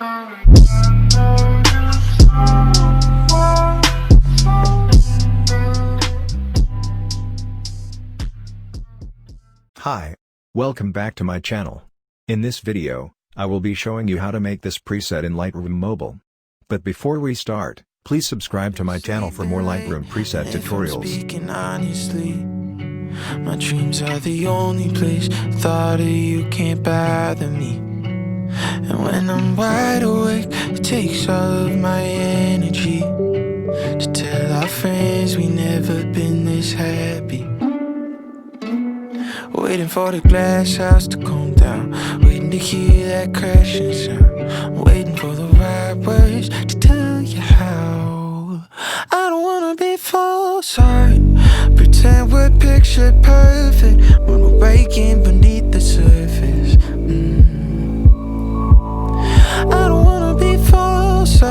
Hi. Welcome back to my channel. In this video, I will be showing you how to make this preset in Lightroom Mobile. But before we start, please subscribe to my channel for more Lightroom preset tutorials. Speaking honestly, my dreams are the only place. Thought of you can't bother me. And when I'm wide awake, it takes all of my energy to tell our friends we never been this happy. Waiting for the glass house to calm down, waiting to hear that crashing sound, waiting for the right words to tell you how. I don't wanna be false, pretend we're picture perfect when we're breaking beneath the surface. I don't wanna be false,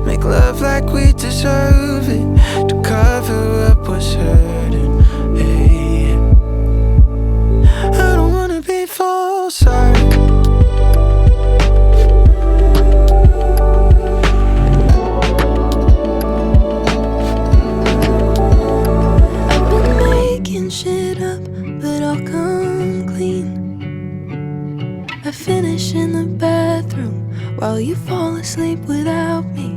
make love like we deserve it, to cover up what's hurting. Hey, I don't wanna be false, I've been making shit up, but I'll come clean. I finish in the bathroom while you fall asleep without me.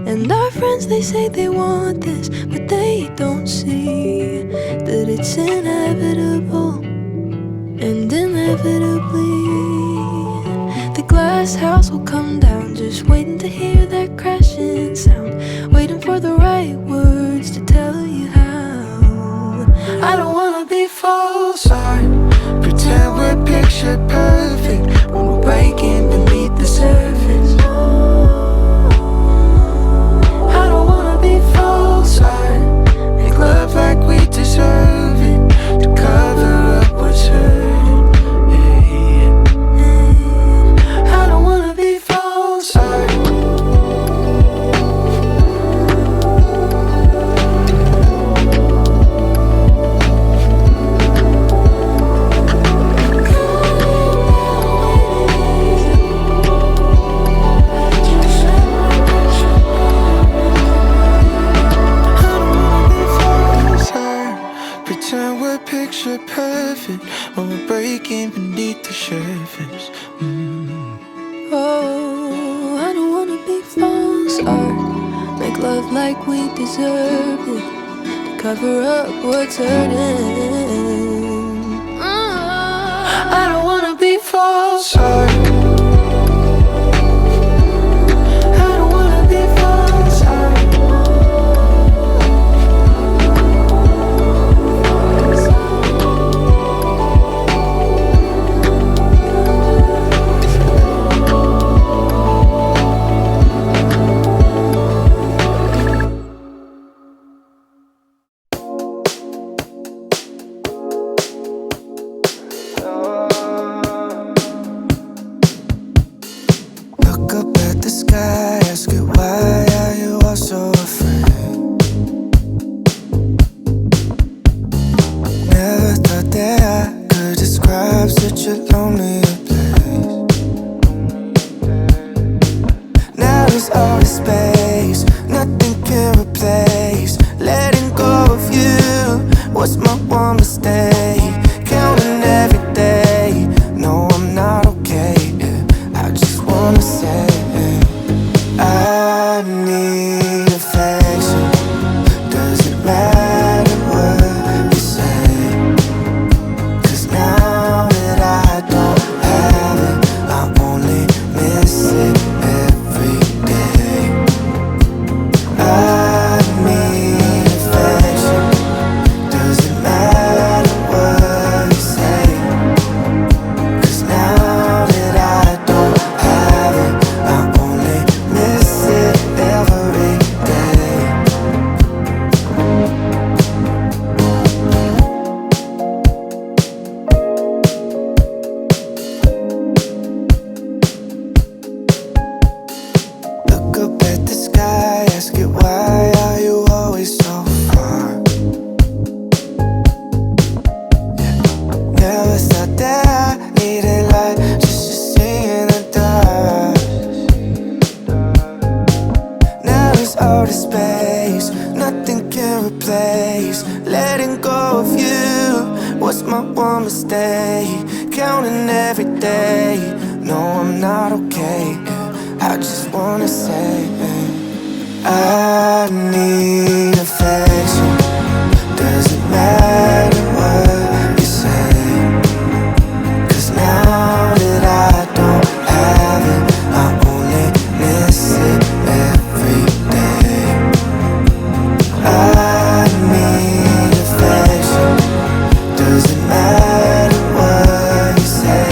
And our friends, they say they want this, but they don't see that it's inevitable. And inevitably, the glass house will come down, just waiting to hear that crashing sound, waiting for the right words to tell you how. I don't wanna be false, pretend we're picture perfect when we're breaking beneath the surface. I don't wanna be false, make love like we deserve it, to cover up what's hurting. I don't wanna be false, pretend we're picture perfect when we're breaking beneath the surface. Oh, I don't wanna be false, make love like we deserve it, to cover up what's hurting. I don't wanna be false, I need affection. Doesn't matter what you say, 'cause now that I don't have it, I only miss it every day. I need affection. Doesn't matter what you say,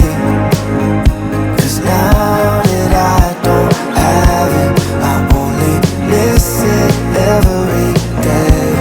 'cause now that I don't have it, I only miss it every day.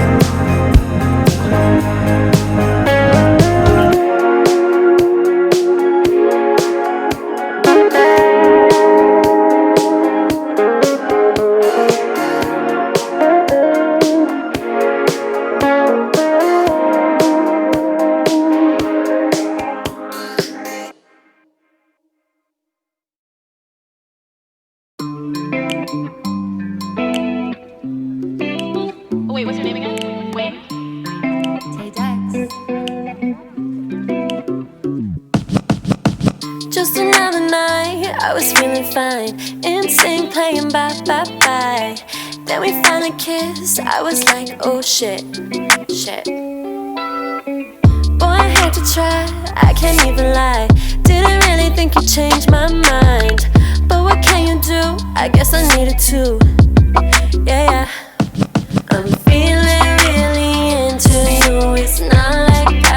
Oh, wait, what's your name again? Wayne? Just another night, I was feeling fine. Insane playing bye bye bye. Then we finally kissed. I was like, oh shit, shit. Boy, I had to try, I can't even lie. Didn't really think you'd change my mind, but what can you do? I guess I needed to. Yeah, yeah. I'm feeling really into you. It's not like I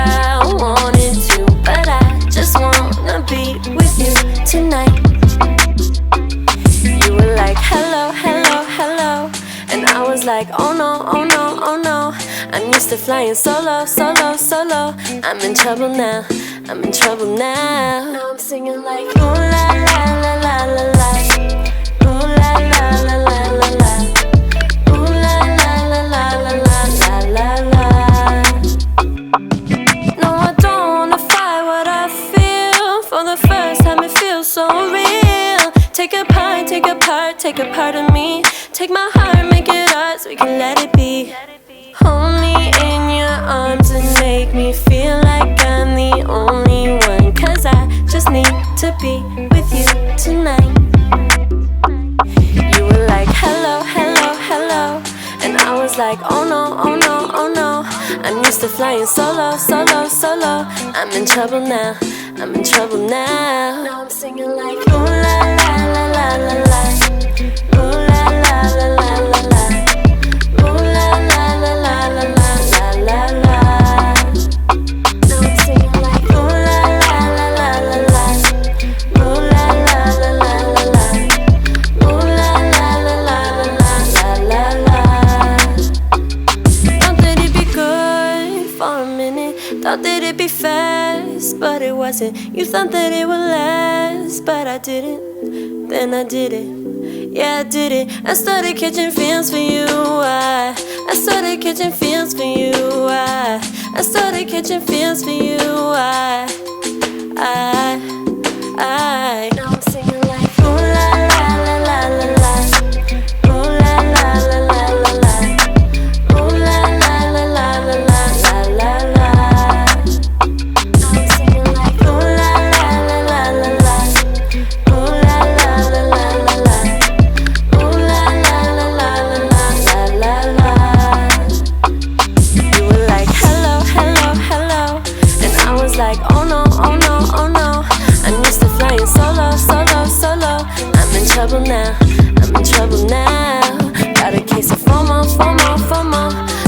wanted to, but I just wanna be with you tonight. You were like, hello, hello, hello, and I was like, oh no, oh no, oh no. I'm used to flying solo, solo, solo. I'm in trouble now, I'm in trouble now. Now I'm singing like, ooh la la la la la la, ooh la la la la la la, ooh la la la la la la la la. No, I don't wanna fight what I feel. For the first time it feels so real. Take a part, take a part, take a part of me. Take my heart, make it ours, we can let it be. Hold me in your arms and make me feel like I'm the only one. 'Cause I just need to be with you tonight. You were like, hello, hello, hello, and I was like, oh no, oh no, oh no. I'm used to flying solo, solo, solo. I'm in trouble now, I'm in trouble now. Now I'm singing like, ooh la la la la la la, ooh la la la la la la, ooh la la la la la la la la. Now I'm singing like, ooh la la la la la la, ooh la la la la la la, ooh la la la la la la la la. Thought that it'd be good for a minute. Thought that it'd be fast, but it wasn't. You thought that it would last, but I didn't. Then I did it. Yeah, I did it. I started catching feels for you. I started catching feels for you. I started catching feels for you. Now I'm singing like, ooh la la la la la la, ooh la la la la la la, ooh la la la la la la la la. Now I'm singing like, ooh la la la la la la, ooh la la la la la la, ooh la la la la la la la la. You were like, hello, hello, hello, and I was like, oh no, oh no, oh no. I'm used to flying solo, solo, solo. I'm in trouble now, I'm in trouble now. Got a case of FOMO, FOMO, FOMO,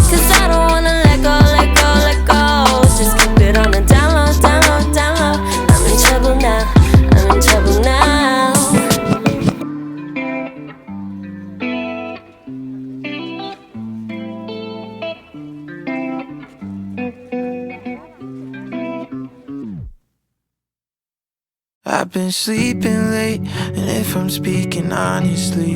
'cause I don't wanna let go, let go, let go. Just keep it on the down low, down low, down low. I'm in trouble now, I'm in trouble now. I've been sleeping late, and if I'm speaking honestly,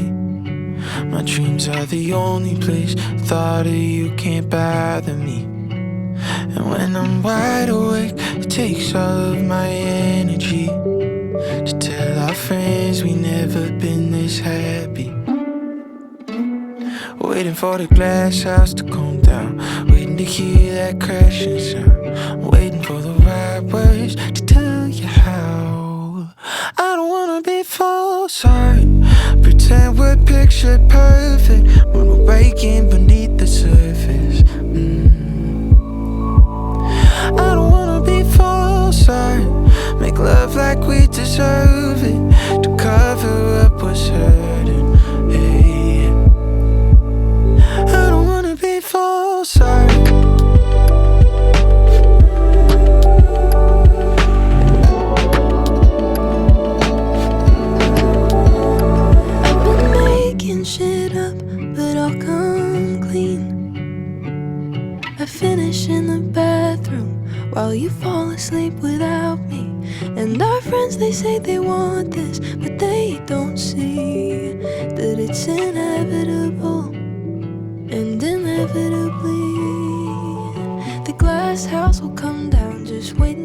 my dreams are the only place. Thought of you can't bother me. And when I'm wide awake, it takes all of my energy to tell our friends we never been this happy. Waiting for the glass house to calm down, waiting to hear that crashing sound, waiting for the right words to tell you how. I don't wanna be false, sorry. Pretend we're picture perfect when we're breaking beneath the surface. I don't wanna be false, I make love like we deserve it, to cover up what's hurting. Hey, I don't wanna be false, shit up, but I'll come clean. I finish in the bathroom while you fall asleep without me. And our friends, they say they want this, but they don't see that it's inevitable. And inevitably the glass house will come down, just waiting